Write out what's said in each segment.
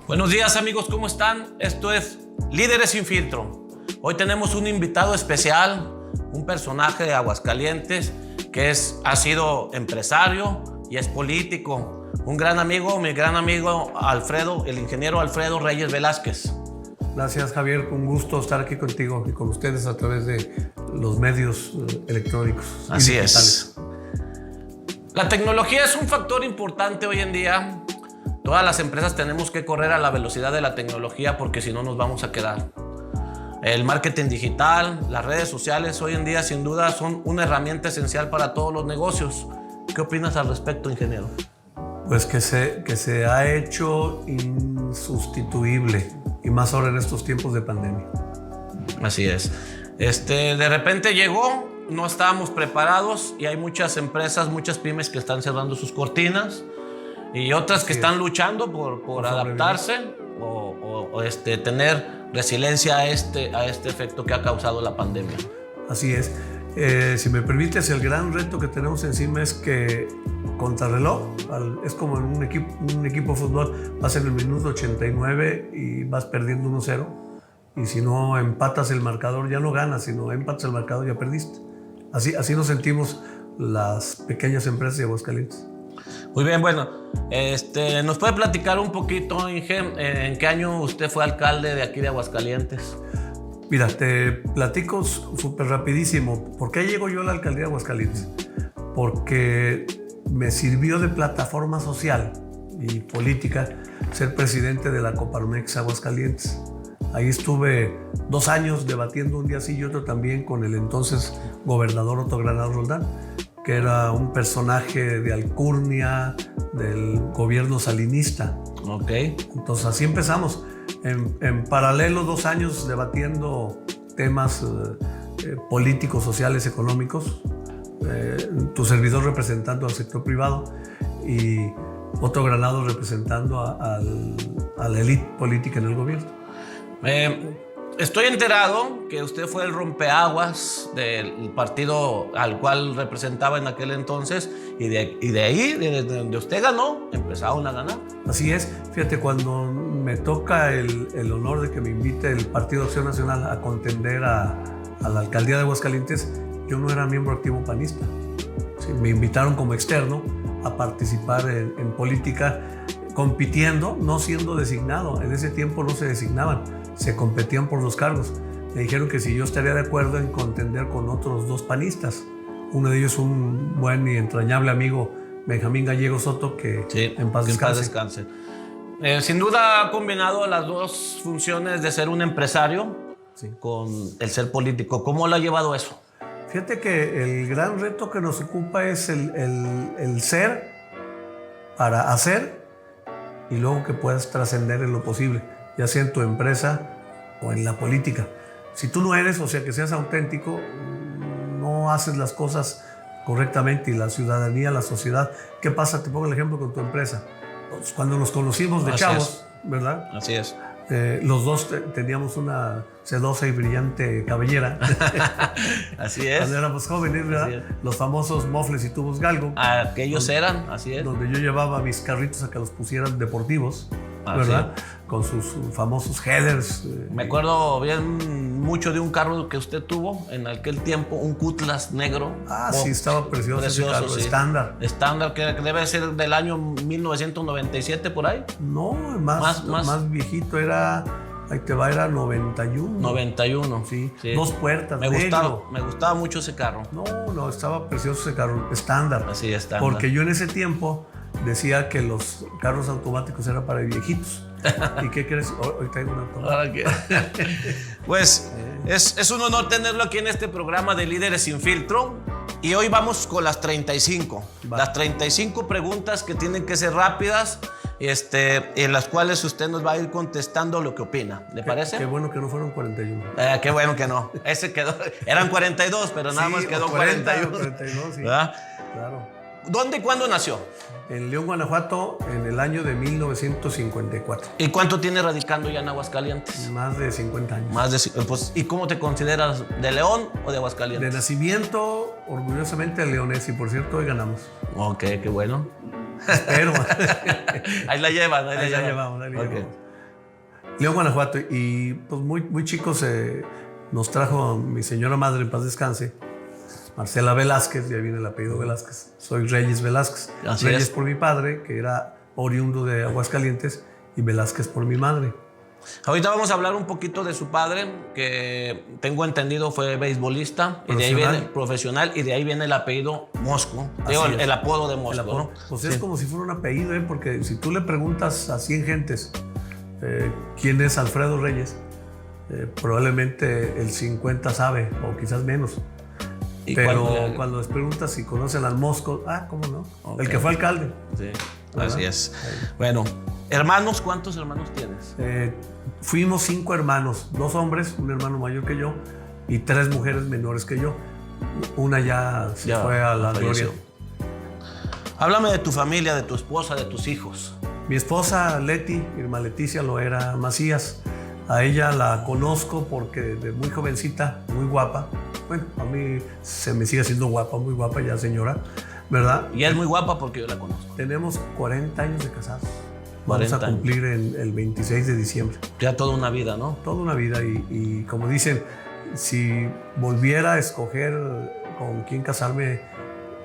Buenos días amigos, ¿cómo están? Esto es Líderes sin Filtro. Hoy tenemos un invitado especial, un personaje de Aguascalientes que ha sido empresario y es político. Un gran amigo, mi gran amigo Alfredo, el ingeniero Alfredo Reyes Velázquez. Gracias Javier, un gusto estar aquí contigo y con ustedes a través de los medios electrónicos. Así es. La tecnología es un factor importante hoy en día. Todas las empresas tenemos que correr a la velocidad de la tecnología porque si no nos vamos a quedar. El marketing digital, las redes sociales hoy en día sin duda son una herramienta esencial para todos los negocios. ¿Qué opinas al respecto, ingeniero? Pues que se ha hecho insustituible y más ahora en estos tiempos de pandemia. Así es. De repente llegó, no estábamos preparados y hay muchas empresas, muchas pymes que están cerrando sus cortinas y otras que están luchando por adaptarse o tener resiliencia a este efecto que ha causado la pandemia. Así es. Si me permites, el gran reto que tenemos encima es que contrarreloj, es como en un equipo de fútbol, vas en el minuto 89 y vas perdiendo 1-0 y si no empatas el marcador ya no ganas, si no empatas el marcador ya perdiste. Así nos sentimos las pequeñas empresas de Aguascalientes. Muy bien, bueno, ¿nos puede platicar un poquito, Inge, en qué año usted fue alcalde de aquí de Aguascalientes? Mira, te platico súper rapidísimo. ¿Por qué llego yo a la alcaldía de Aguascalientes? Porque me sirvió de plataforma social y política ser presidente de la Coparmex Aguascalientes. Ahí estuve 2 años debatiendo un día sí y otro también con el entonces gobernador Otto Granados Roldán, que era un personaje de alcurnia del gobierno salinista. Ok. Entonces así empezamos. En paralelo 2 años debatiendo temas políticos, sociales, económicos. Tu servidor representando al sector privado y Otto Granados representando a la élite política en el gobierno. Estoy enterado que usted fue el rompeaguas del partido al cual representaba en aquel entonces y de ahí, de donde usted ganó, empezaron a ganar. Así es. Fíjate, cuando me toca el honor de que me invite el Partido Acción Nacional a contender a la alcaldía de Aguascalientes, yo no era miembro activo panista. Sí, me invitaron como externo a participar en política, compitiendo, no siendo designado. En ese tiempo no se designaban, se competían por los cargos. Me dijeron que si yo estaría de acuerdo en contender con otros 2 panistas. Uno de ellos un buen y entrañable amigo, Benjamín Gallego Soto, que sí, en paz descanse. Sin duda ha combinado las 2 funciones de ser un empresario con el ser político. ¿Cómo lo ha llevado eso? Fíjate que el gran reto que nos ocupa es el ser para hacer y luego que puedas trascender en lo posible, ya sea en tu empresa o en la política. Si tú no eres, o sea, que seas auténtico, no haces las cosas correctamente y la ciudadanía, la sociedad. ¿Qué pasa? Te pongo el ejemplo con tu empresa. Pues cuando nos conocimos de chavos, ¿verdad? Así es. Los 2 teníamos una sedosa y brillante cabellera. Así es. Cuando éramos jóvenes, ¿verdad? Los famosos mofles y tubos galgo. Aquellos eran, así es. Donde yo llevaba mis carritos a que los pusieran deportivos, ¿verdad? Sí. Con sus famosos headers. Me acuerdo bien mucho de un carro que usted tuvo en aquel tiempo, un Cutlass negro. Sí, estaba precioso ese carro, sí. Estándar, que debe ser del año 1997 por ahí. No, más viejito, era... Ahí te va, era 91. 91. Sí. 2 puertas. Me gustaba mucho ese carro. No, estaba precioso ese carro, estándar. Así, estándar. Porque yo en ese tiempo decía que los carros automáticos eran para viejitos. ¿Y qué crees? Hoy traigo un automático. Pues es un honor tenerlo aquí en este programa de Líderes sin Filtro. Y hoy vamos con las 35. Las 35 preguntas que tienen que ser rápidas. En las cuales usted nos va a ir contestando lo que opina. ¿Le parece? Qué bueno que no fueron 41. Qué bueno que no. Ese quedó. Eran 42, pero nada más quedó 41. 42, sí. ¿Verdad? Claro. ¿Dónde y cuándo nació? En León, Guanajuato, en el año de 1954. ¿Y cuánto tiene radicando ya en Aguascalientes? Más de 50 años. Pues, ¿y cómo te consideras? ¿De León o de Aguascalientes? De nacimiento, orgullosamente leonés. Y por cierto, hoy ganamos. Ok, qué bueno. Pero ahí la llevan, ahí la llevamos. León, Guanajuato. Y pues muy chicos nos trajo mi señora madre, en paz descanse, Marcela Velázquez, de ahí viene el apellido Velázquez. Soy Reyes Velázquez. Así Reyes es. por mi padre, que era oriundo de Aguascalientes, y Velázquez por mi madre. Ahorita vamos a hablar un poquito de su padre, que tengo entendido fue beisbolista, y de ahí viene profesional, y de ahí viene el apellido Mosco. Digo, el apodo de Mosco, ¿no? Pues es como si fuera un apellido, porque si tú le preguntas a 100 gentes quién es Alfredo Reyes, probablemente el 50 sabe, o quizás menos. Pero cuando les preguntas si conocen al Mosco, ¿cómo no? Okay. El que fue alcalde. Sí, así es. Bueno, hermanos, ¿cuántos hermanos tienes? Fuimos 5 hermanos, 2 hombres, un hermano mayor que yo, y 3 mujeres menores que yo. Una ya se fue a la gloria. Háblame de tu familia, de tu esposa, de tus hijos. Mi esposa Leti, Irma Leticia Loera Macías, a ella la conozco porque de muy jovencita, muy guapa. Bueno, a mí se me sigue siendo guapa, muy guapa ya señora, ¿verdad? Y es muy guapa porque yo la conozco. Tenemos 40 años de casados. Vamos a cumplir el 26 de diciembre. Ya toda una vida, ¿no? Toda una vida. Y como dicen, si volviera a escoger con quién casarme,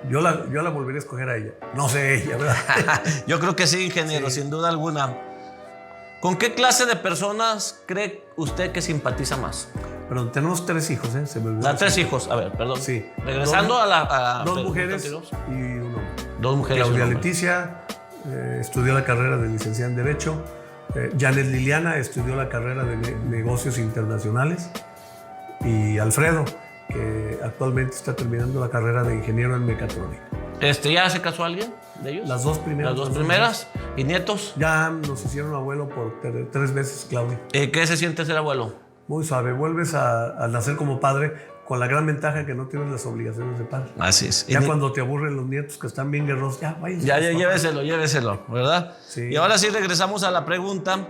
yo la volvería a escoger a ella. No sé ella, ¿verdad? Yo creo que sí, ingeniero, sin duda alguna. ¿Con qué clase de personas cree usted que simpatiza más? Perdón, tenemos 3 hijos, ¿eh? Se me olvidó. 3 hijos, a ver, perdón. Sí. Regresando a 2 mujeres y un hombre. 2 mujeres. Claudia Leticia estudió la carrera de licenciada en Derecho. Janet Liliana estudió la carrera de Negocios Internacionales. Y Alfredo, que actualmente está terminando la carrera de Ingeniero en Mecatrónica. ¿Ya se casó alguien de ellos? Las 2 primeras. ¿Las 2 primeras? ¿Y nietos? Ya nos hicieron abuelo por 3 veces, Claudia. ¿Qué se siente ser abuelo? Muy suave. Vuelves a nacer como padre con la gran ventaja que no tienes las obligaciones de padre. Así es. Ya cuando te aburren los nietos que están bien guerreros, ya váyanse. Ya lléveselo, ¿verdad? Sí. Y ahora sí regresamos a la pregunta,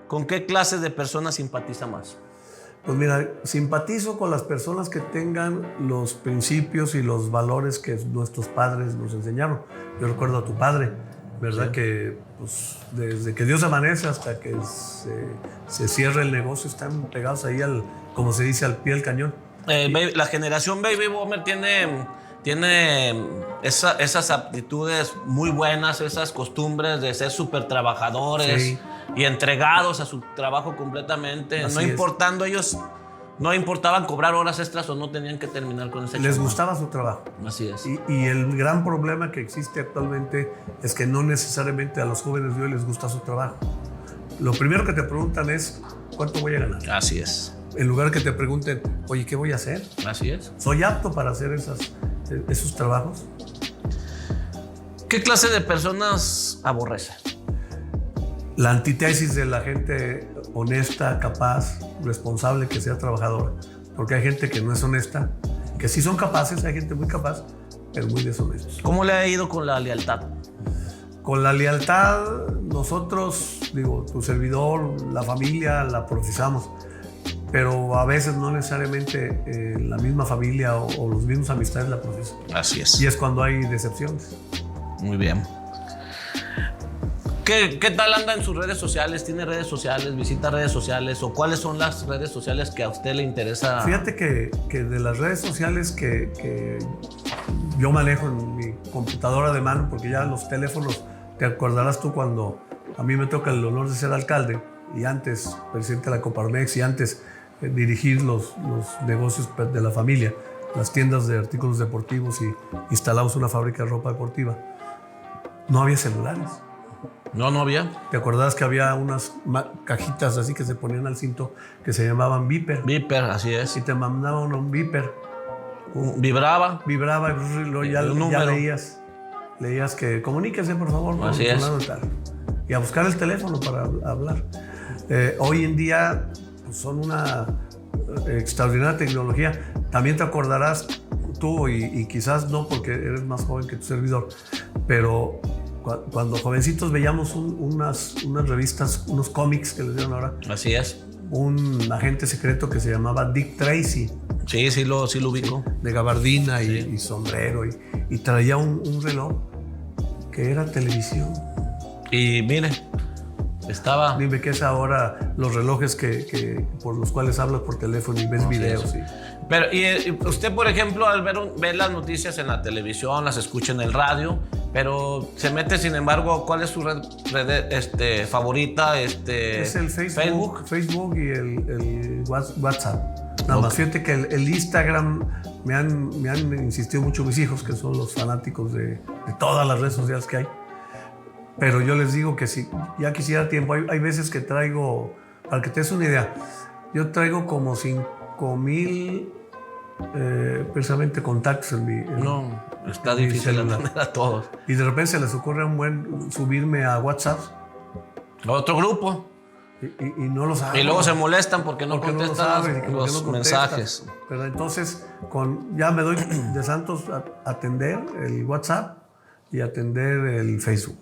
¿con qué clase de personas simpatiza más? Pues mira, simpatizo con las personas que tengan los principios y los valores que nuestros padres nos enseñaron. Yo recuerdo a tu padre, ¿verdad? Sí. Que pues, desde que Dios amanece hasta que se cierra el negocio están pegados ahí, como se dice, al pie del cañón. La generación Baby Boomer tiene esas aptitudes muy buenas, esas costumbres de ser súper trabajadores, sí, y entregados a su trabajo completamente. Así no importando ellos, no importaban cobrar horas extras o no tenían que terminar con ese Les gustaba su trabajo. Así es. Y el gran problema que existe actualmente es que no necesariamente a los jóvenes de hoy les gusta su trabajo. Lo primero que te preguntan es, ¿cuánto voy a ganar? Así es. En lugar que te pregunten, oye, ¿qué voy a hacer? Así es. ¿Soy apto para hacer esos trabajos? ¿Qué clase de personas aborrece? La antítesis de la gente honesta, capaz, responsable, que sea trabajadora. Porque hay gente que no es honesta, que sí son capaces, hay gente muy capaz, pero muy deshonestos. ¿Cómo le ha ido con la lealtad? Con la lealtad, nosotros, tu servidor, la familia, la profesamos. Pero a veces no necesariamente la misma familia o los mismos amistades la profesan. Así es. Y es cuando hay decepciones. Muy bien. ¿Qué tal anda en sus redes sociales? ¿Tiene redes sociales? ¿Visita redes sociales? ¿O cuáles son las redes sociales que a usted le interesa? Fíjate que de las redes sociales que yo manejo en mi computadora de mano, porque ya los teléfonos, te acordarás tú cuando a mí me toca el honor de ser alcalde y antes presidente de la Coparmex y antes dirigir los negocios de la familia, las tiendas de artículos deportivos, y instalamos una fábrica de ropa deportiva. No había celulares. No había. ¿Te acordás que había unas cajitas así que se ponían al cinto que se llamaban Viper? Viper, así es. Y te mandaban un Viper. Vibraba. Vibraba y luego ya leías que comuníquese por favor. Así es. Tal. Y a buscar el teléfono para hablar. Hoy en día pues, son una extraordinaria tecnología. También te acordarás tú, y quizás no porque eres más joven que tu servidor, pero cuando jovencitos veíamos unas revistas, unos cómics que les dieron ahora. Así es. Un agente secreto que se llamaba Dick Tracy. Sí lo ubico. De gabardina y sombrero. Y traía un reloj que era televisión. Y mire, Estaba. Dime qué es ahora los relojes que por los cuales hablas por teléfono y ves videos. Sí. Pero y usted, por ejemplo, al ver las noticias en la televisión, las escucha en el radio, pero se mete, sin embargo, ¿cuál es su red favorita? Es el Facebook y el WhatsApp. Nada más, fíjate que el Instagram me han insistido mucho mis hijos, que son los fanáticos de todas las redes sociales que hay. Pero yo les digo que si ya quisiera tiempo, hay veces que traigo, para que te des una idea, yo traigo como 5,000 precisamente contactos en mi... No, está difícil atender a todos. Y de repente se les ocurre a un buen subirme a WhatsApp. A otro grupo. Y no lo saben. Y luego se molestan porque no contestan los mensajes. Pero entonces ya me doy de santos a atender el WhatsApp y atender el Facebook.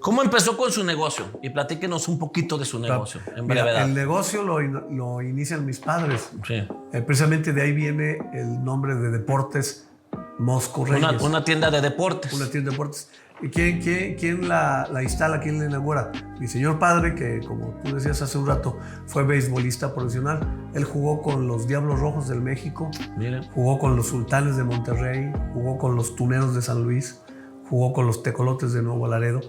¿Cómo empezó con su negocio? Y platíquenos un poquito de su negocio, en brevedad. El negocio lo inician mis padres. Sí. Precisamente de ahí viene el nombre de Deportes Mosco Reyes. Una tienda de deportes. Una tienda de deportes. ¿Y quién la instala? ¿Quién la inaugura? Mi señor padre, que como tú decías hace un rato, fue beisbolista profesional. Él jugó con los Diablos Rojos del México, Miren. Jugó con los Sultanes de Monterrey, jugó con los Tuneros de San Luis, jugó con los Tecolotes de Nuevo Laredo.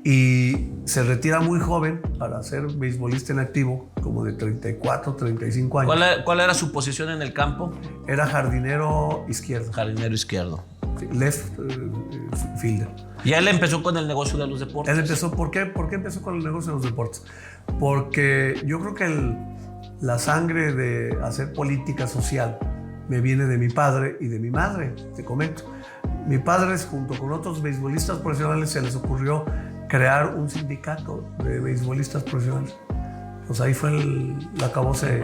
Y se retira muy joven para ser beisbolista en activo, como de 34, 35 años. ¿Cuál era su posición en el campo? Era jardinero izquierdo. Jardinero izquierdo. Left fielder. Y él empezó con el negocio de los deportes. Él empezó, ¿por qué empezó con el negocio de los deportes? Porque yo creo que la sangre de hacer política social me viene de mi padre y de mi madre, te comento. Mi padre, junto con otros beisbolistas profesionales, se les ocurrió crear un sindicato de beisbolistas profesionales. Pues ahí fue el acabose,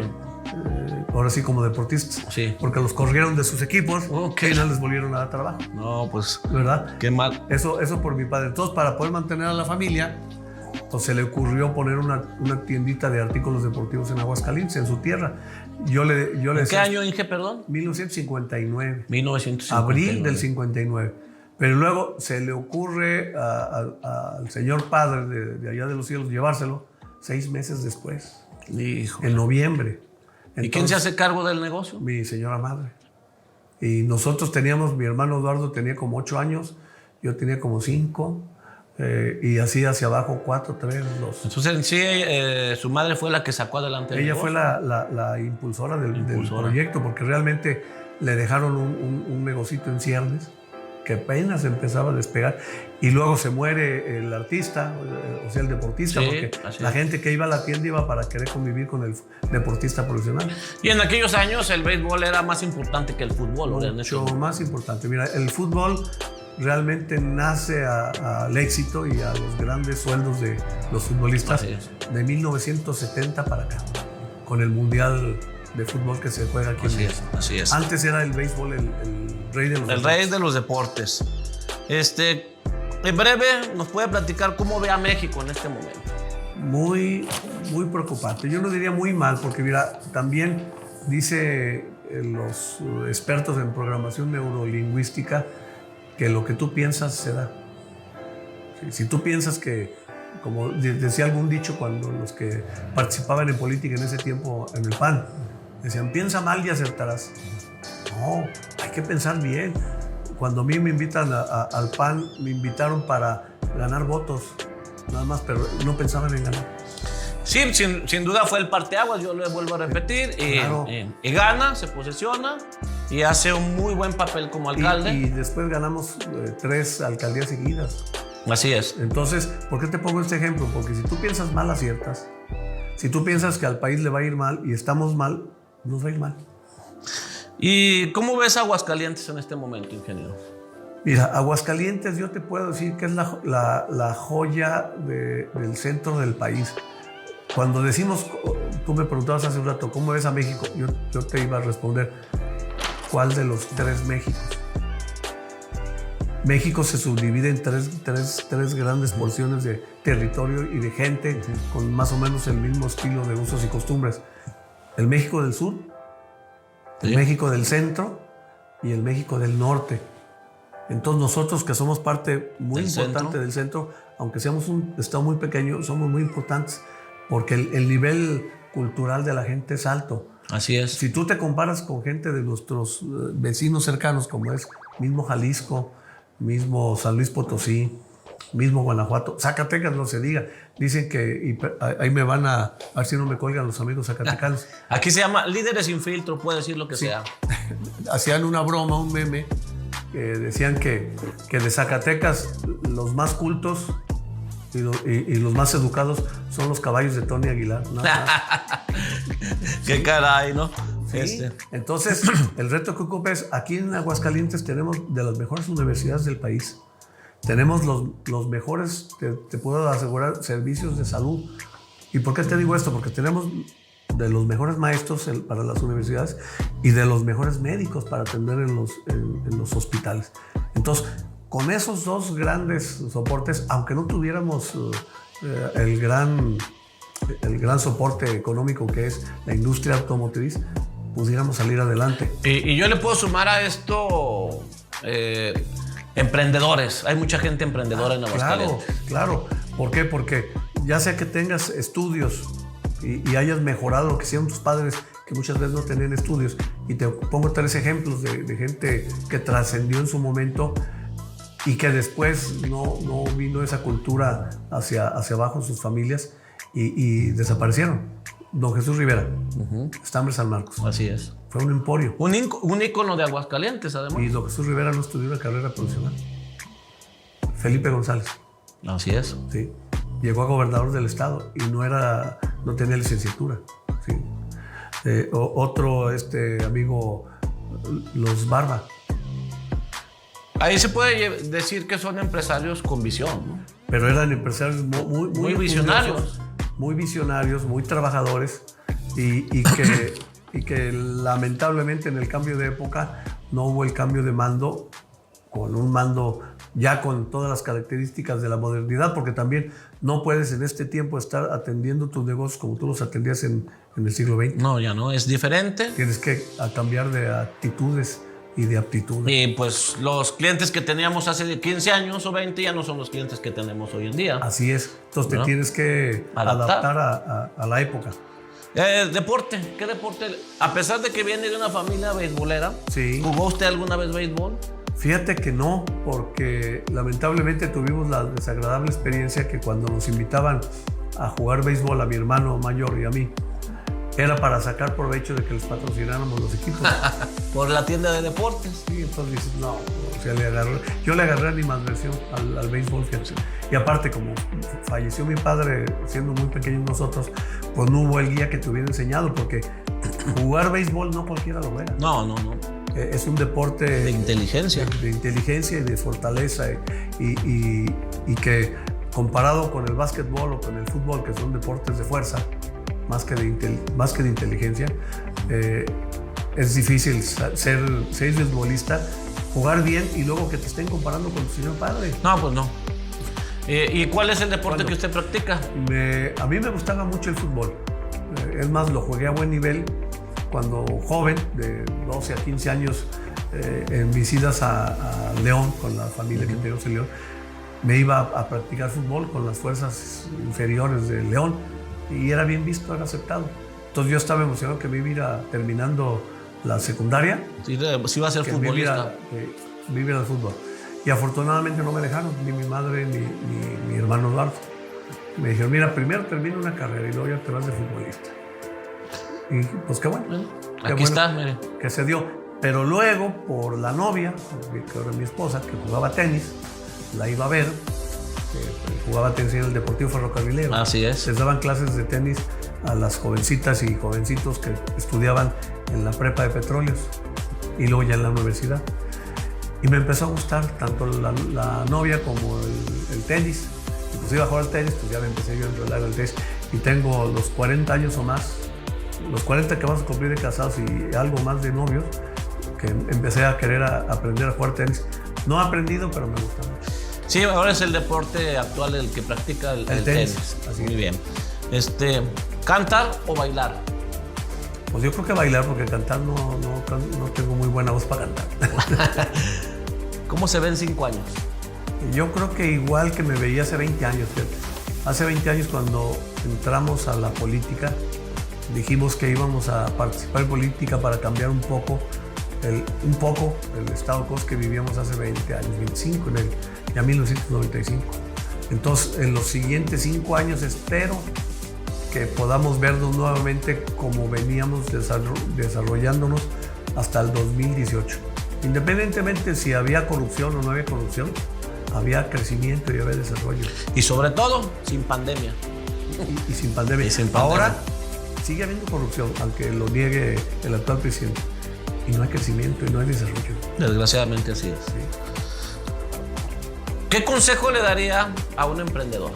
ahora sí como deportistas. Sí. Porque los corrieron de sus equipos y no les volvieron a dar trabajo. No, pues... ¿Verdad? Qué mal. Eso por mi padre. Entonces, para poder mantener a la familia, pues se le ocurrió poner una tiendita de artículos deportivos en Aguascalientes, en su tierra. ¿En qué año, Inge, perdón? 1959. 1959. Abril del 59. Pero luego se le ocurre al señor padre de allá de los cielos llevárselo 6 meses después. Hijo. En noviembre. Entonces, ¿y quién se hace cargo del negocio? Mi señora madre. Y nosotros mi hermano Eduardo tenía como 8 años, yo tenía como 5, y así hacia abajo 4, 3, 2. Entonces en sí su madre fue la que sacó adelante el Ella negocio. fue la impulsora del proyecto, porque realmente le dejaron un negocito en ciernes que apenas empezaba a despegar, y luego se muere el artista, o sea, el deportista, porque la gente que iba a la tienda iba para querer convivir con el deportista profesional. Y en aquellos años el béisbol era más importante que el fútbol. Mucho más importante. Mira, el fútbol realmente nace al éxito y a los grandes sueldos de los futbolistas de 1970 para acá, con el Mundial de fútbol que se juega aquí. Así es. Antes era el béisbol el rey de los deportes. El rey de los deportes. En breve, ¿nos puede platicar cómo ve a México en este momento? Muy, muy preocupante. Yo no diría muy mal, porque mira, también dice los expertos en programación neurolingüística que lo que tú piensas se da. Si tú piensas que, como decía algún dicho cuando los que participaban en política en ese tiempo en el PAN, decían, piensa mal y acertarás. No, hay que pensar bien. Cuando a mí me invitan al PAN, me invitaron para ganar votos, nada más, pero no pensaban en ganar. Sí, sin duda fue el parteaguas, yo lo vuelvo a repetir. Claro. Y gana, se posesiona y hace un muy buen papel como alcalde. Y después ganamos 3 alcaldías seguidas. Así es. Entonces, ¿por qué te pongo este ejemplo? Porque si tú piensas mal, aciertas. Si tú piensas que al país le va a ir mal y estamos mal, nos va a ir mal. ¿Y cómo ves a Aguascalientes en este momento, ingeniero? Mira, Aguascalientes yo te puedo decir que es la joya del centro del país. Cuando decimos, tú me preguntabas hace un rato, ¿cómo ves a México? Yo te iba a responder, ¿cuál de los 3 Méxicos? México se subdivide en tres grandes porciones de territorio y de gente con más o menos el mismo estilo de usos y costumbres. El México del sur, el México del centro y el México del norte. Entonces nosotros que somos parte muy Del importante centro. del centro, aunque seamos un estado muy pequeño, somos muy importantes porque el nivel cultural de la gente es alto. Así es. Si tú te comparas con gente de nuestros vecinos cercanos, como es mismo Jalisco, mismo San Luis Potosí, mismo Guanajuato, Zacatecas, no se diga. Dicen que, ahí me van a ver si no me colgan los amigos zacatecanos. Aquí se llama líderes sin filtro, puede decir lo que sea. Hacían una broma, un meme, que decían que de Zacatecas los más cultos y los más educados son los caballos de Tony Aguilar. Nada más. Qué caray, ¿no? Sí. Entonces, el reto que ocupa es, aquí en Aguascalientes tenemos de las mejores universidades del país. Tenemos los mejores, te puedo asegurar, servicios de salud. ¿Y por qué te digo esto? Porque tenemos de los mejores maestros para las universidades y de los mejores médicos para atender en los hospitales. Entonces, con esos dos grandes soportes, aunque no tuviéramos el gran soporte económico que es la industria automotriz, pudiéramos salir adelante. Y yo le puedo sumar a esto emprendedores. Hay mucha gente emprendedora en Aguascalientes. Claro. ¿Por qué? Porque ya sea que tengas estudios y hayas mejorado lo que hicieron tus padres, que muchas veces no tenían estudios, y te pongo 3 ejemplos de gente que trascendió en su momento y que después no vino esa cultura hacia abajo en sus familias y desaparecieron. Don Jesús Rivera, Estambre San Marcos. Así es. Fue un emporio. Un ícono de Aguascalientes, además. Y don Jesús Rivera no estudió una carrera profesional. Felipe González. Así es. Sí. Llegó a gobernador del estado y no tenía licenciatura. Sí. Otro amigo, los Barba. Ahí se puede decir que son empresarios con visión, ¿no? Pero eran empresarios muy visionarios. Muy visionarios, muy trabajadores y que lamentablemente en el cambio de época no hubo el cambio de mando, con un mando ya con todas las características de la modernidad, porque también no puedes en este tiempo estar atendiendo tus negocios como tú los atendías en el siglo XX. No, ya no, es diferente. Tienes que cambiar de actitudes y de aptitudes. Y pues los clientes que teníamos hace 15 años o 20 ya no son los clientes que tenemos hoy en día. Así es. Entonces te tienes que adaptar a la época. Deporte, ¿qué deporte? A pesar de que viene de una familia beisbolera, sí. ¿Jugó usted alguna vez béisbol? Fíjate que no, porque lamentablemente tuvimos la desagradable experiencia que cuando nos invitaban a jugar béisbol a mi hermano mayor y a mí, era para sacar provecho de que les patrocináramos los equipos. Por la tienda de deportes. Sí, entonces dices, no, o sea, yo le agarré animadversión al béisbol, fíjate. Y aparte, como falleció mi padre siendo muy pequeños nosotros, pues no hubo el guía que te hubiera enseñado, porque jugar béisbol no cualquiera lo juega. No. Es un deporte de inteligencia. De inteligencia y de fortaleza y que comparado con el básquetbol o con el fútbol, que son deportes de fuerza, más que de inteligencia, es difícil ser beisbolista, jugar bien y luego que te estén comparando con tu señor padre. No, pues no. ¿Y cuál es el deporte que usted practica? A mí me gustaba mucho el fútbol. Es más, lo jugué a buen nivel cuando joven, de 12 a 15 años, en visitas a León, con la familia que tenemos en León. Me iba a practicar fútbol con las fuerzas inferiores de León y era bien visto, era aceptado. Entonces yo estaba emocionado que me iba terminando la secundaria. Sí iba a ser futbolista. Me iba al fútbol. Y afortunadamente no me dejaron, ni mi madre ni mi hermano Eduardo. Me dijeron, mira, primero termina una carrera y luego ya te vas de futbolista. Y pues qué bueno. Aquí está, mire. Que se dio. Pero luego, por la novia, que era mi esposa, que jugaba tenis, la iba a ver, que jugaba tenis en el Deportivo Ferrocarrilero. Así es. Les daban clases de tenis a las jovencitas y jovencitos que estudiaban en la prepa de Petróleos y luego ya en la universidad. Y me empezó a gustar tanto la novia como el tenis. Y pues iba a jugar al tenis, pues ya me empecé yo a enrolar al tenis. Y tengo los 40 años o más, los 40 que vamos a cumplir de casados y algo más de novios, que empecé a querer aprender a jugar tenis. No he aprendido, pero me gusta mucho. Sí, ahora es el deporte actual el que practica el tenis. Así muy bien. ¿Cantar o bailar? Pues yo creo que bailar, porque cantar no tengo muy buena voz para cantar. ¿Cómo se ve en 5 años? Yo creo que igual que me veía hace 20 años, fíjate. Hace 20 años cuando entramos a la política, dijimos que íbamos a participar en política para cambiar un poco el estado de cosas que vivíamos hace 20 años, 25, ya 1995. Entonces, en los siguientes 5 años espero que podamos vernos nuevamente como veníamos desarrollándonos hasta el 2018. Independientemente si había corrupción o no había corrupción, había crecimiento y había desarrollo. Y sobre todo, sin pandemia. Y sin pandemia. Ahora sigue habiendo corrupción, aunque lo niegue el actual presidente. Y no hay crecimiento y no hay desarrollo. Desgraciadamente así es. Sí. ¿Qué consejo le daría a un emprendedor?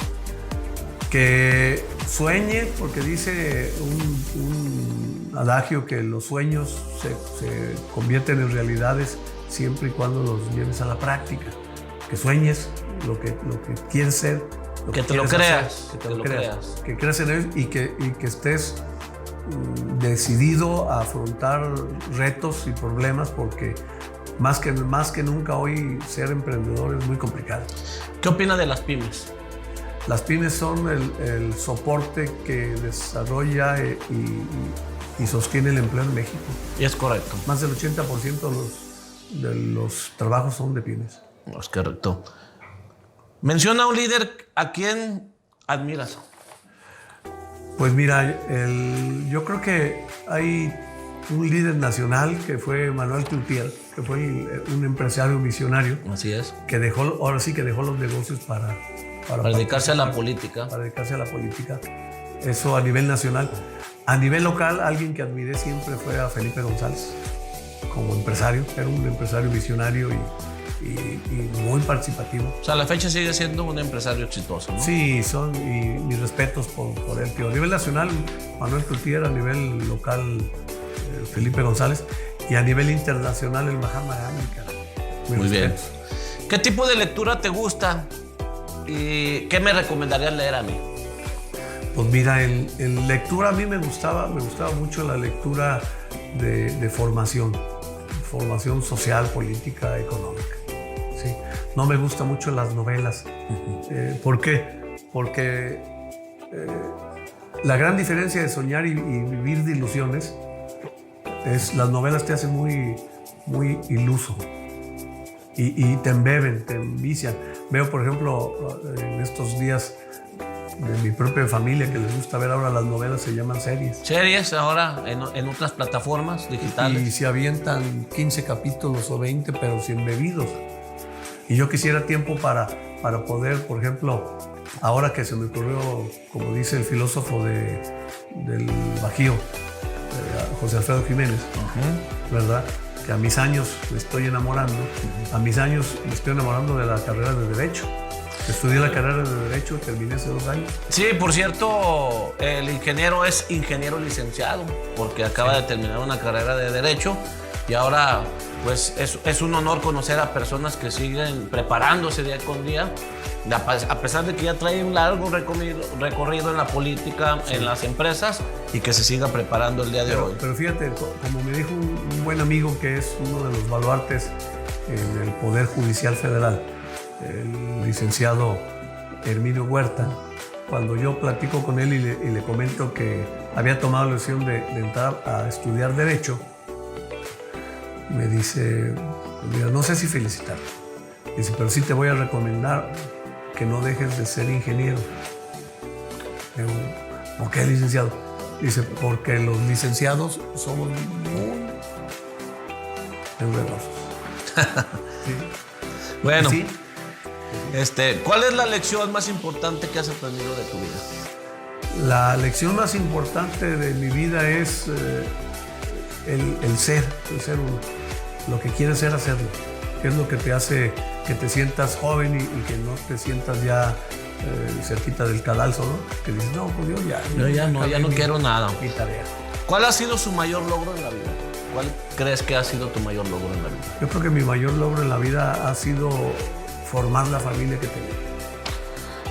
Que sueñe, porque dice un adagio que los sueños se convierten en realidades siempre y cuando los lleves a la práctica. Que sueñes lo que quieres ser, que te lo creas, que te lo creas. Que creas en él y que estés decidido a afrontar retos y problemas, porque más que nunca hoy ser emprendedor es muy complicado. ¿Qué opina de las pymes? Las pymes son el soporte que desarrolla y sostiene el empleo en México. Y es correcto. Más del 80% de los trabajos son de pymes. Es correcto. Menciona a un líder a quien admiras. Pues mira, yo creo que hay un líder nacional que fue Manuel Cloutier, que fue un empresario visionario. Así es. Que ahora sí que dejó los negocios para dedicarse a la política. Para dedicarse a la política. Eso a nivel nacional. A nivel local, alguien que admiré siempre fue a Felipe González, como empresario. Era un empresario visionario y muy participativo. O sea, a la fecha sigue siendo un empresario exitoso, ¿no? Sí, y mis respetos por él. Tío. A nivel nacional, Manuel Cloutier; a nivel local, Felipe González; y a nivel internacional, el Mahatma Gandhi. Muy bien. ¿Qué tipo de lectura te gusta y qué me recomendarías leer a mí? Pues mira, en lectura a mí me gustaba mucho la lectura de formación social, política, económica. ¿Sí? No me gustan mucho las novelas. ¿Por qué? Porque la gran diferencia de soñar y vivir de ilusiones es las novelas te hacen muy, muy iluso y te embeben, te envician. Veo, por ejemplo, en estos días de mi propia familia que les gusta ver ahora las novelas, se llaman series. Series ahora en otras plataformas digitales. Y se avientan 15 capítulos o 20, pero sin embebidos. Y yo quisiera tiempo para poder, por ejemplo, ahora que se me ocurrió, como dice el filósofo del Bajío, José Alfredo Jiménez, ¿verdad? Que a mis años me estoy enamorando, de la carrera de Derecho. Estudié la carrera de Derecho, terminé hace 2 años. Sí, por cierto, el ingeniero es ingeniero licenciado, porque acaba de terminar una carrera de Derecho y ahora pues es un honor conocer a personas que siguen preparándose día con día, a pesar de que ya trae un largo recorrido en la política, en las empresas, y que se siga preparando el día de hoy. Pero fíjate, como me dijo un buen amigo que es uno de los baluartes en el Poder Judicial Federal, el licenciado Herminio Huerta, cuando yo platico con él y le comento que había tomado la decisión de entrar a estudiar Derecho, me dice, mira, no sé si felicitarte. Dice, pero sí te voy a recomendar que no dejes de ser ingeniero. Digo, ¿por qué licenciado? Dice, porque los licenciados somos muy enredosos. ¿Sí? Bueno. ¿Sí? ¿Cuál es la lección más importante que has aprendido de tu vida? La lección más importante de mi vida es el ser uno. Lo que quieres ser, hacerlo. ¿Qué es lo que te hace que te sientas joven y que no te sientas ya cerquita del cadalso, ¿no? Que dices, no, pues yo ya no quiero nada. Mi tarea. ¿Cuál ha sido su mayor logro en la vida? ¿Cuál crees que ha sido tu mayor logro en la vida? Yo creo que mi mayor logro en la vida ha sido formar la familia que tenía.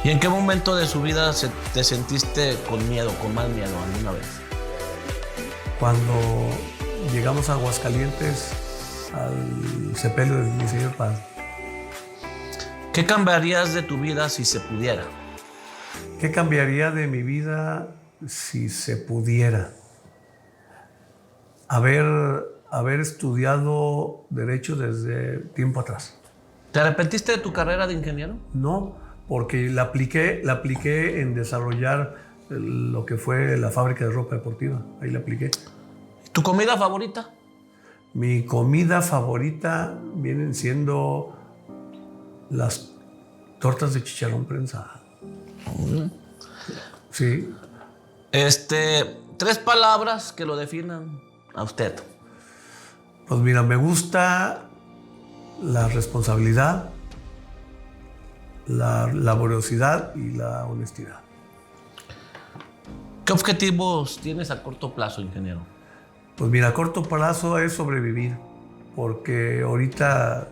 ¿Y en qué momento de su vida te sentiste con miedo, con más miedo alguna vez? Cuando llegamos a Aguascalientes, al sepelio de mi señor padre. ¿Qué cambiarías de tu vida si se pudiera? ¿Qué cambiaría de mi vida si se pudiera? Haber estudiado Derecho desde tiempo atrás. ¿Te arrepentiste de tu carrera de ingeniero? No, porque la apliqué en desarrollar lo que fue la fábrica de ropa deportiva. Ahí la apliqué. ¿Tu comida favorita? Mi comida favorita vienen siendo las tortas de chicharrón prensado. Sí. 3 palabras que lo definan a usted. Pues mira, me gusta la responsabilidad, la laboriosidad y la honestidad. ¿Qué objetivos tienes a corto plazo, ingeniero? Pues mira, a corto plazo es sobrevivir, porque ahorita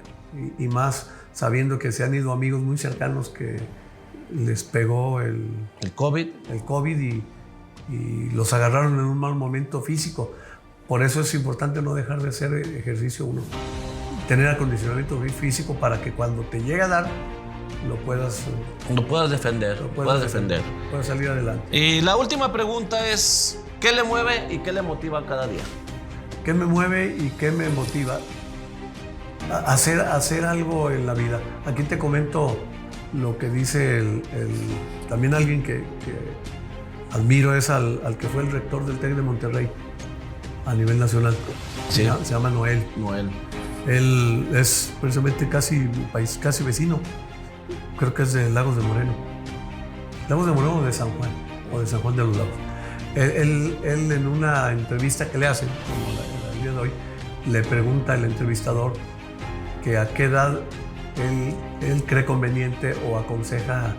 y más sabiendo que se han ido amigos muy cercanos que les pegó el COVID y los agarraron en un mal momento físico. Por eso es importante no dejar de hacer ejercicio uno, tener acondicionamiento físico para que cuando te llegue a dar lo puedas defender. Puedas salir adelante. Y la última pregunta es, ¿qué le mueve y qué le motiva cada día? ¿Qué me mueve y qué me motiva? A hacer algo en la vida. Aquí te comento lo que dice también alguien que admiro, es al que fue el rector del TEC de Monterrey a nivel nacional. Sí. Se llama Noel. Él es precisamente casi vecino. Creo que es de Lagos de Moreno. Lagos de Moreno o de San Juan de los Lagos. Él en una entrevista que le hacen, como el día de hoy, le pregunta al entrevistador que a qué edad él cree conveniente o aconseja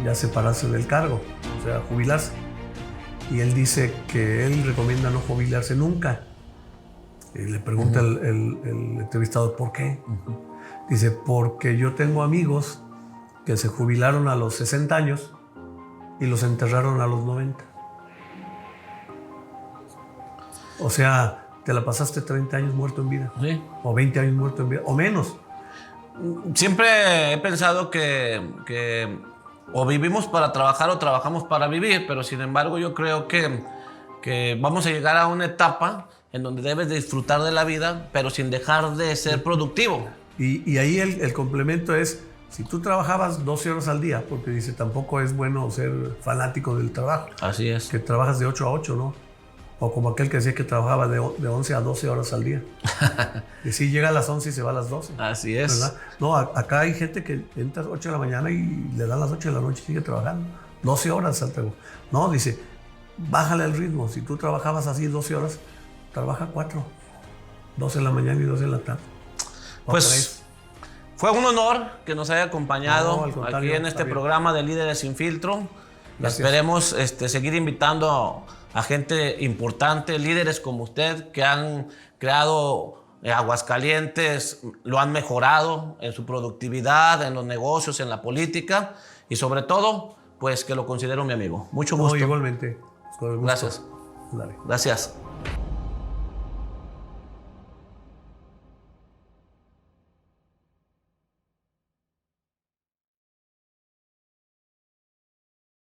ya separarse del cargo, o sea, jubilarse. Y él dice que él recomienda no jubilarse nunca. Y le pregunta el entrevistador, ¿por qué? Dice, porque yo tengo amigos que se jubilaron a los 60 años y los enterraron a los 90. O sea, te la pasaste 30 años muerto en vida. Sí. O 20 años muerto en vida, o menos. Siempre he pensado que o vivimos para trabajar o trabajamos para vivir, pero sin embargo yo creo que vamos a llegar a una etapa en donde debes de disfrutar de la vida, pero sin dejar de ser productivo. Y ahí el complemento es, si tú trabajabas 12 horas al día, porque dice, tampoco es bueno ser fanático del trabajo. Así es. Que trabajas de 8 a 8, ¿no? O como aquel que decía que trabajaba de 11 a 12 horas al día. Y sí, llega a las 11 y se va a las 12. Así es. ¿Verdad? No, acá hay gente que entra a las 8 de la mañana y le dan las 8 de la noche y sigue trabajando. 12 horas al trabajo. No, dice, bájale el ritmo. Si tú trabajabas así 12 horas, trabaja 4. 12 de la mañana y 12 de la tarde. Pues fue un honor que nos haya acompañado aquí en este programa de Líderes Sin Filtro. Gracias. Esperemos seguir invitando a gente importante, líderes como usted, que han creado Aguascalientes, lo han mejorado en su productividad, en los negocios, en la política y sobre todo, pues que lo considero mi amigo. Mucho gusto. No, igualmente. Gracias. Dale. Gracias.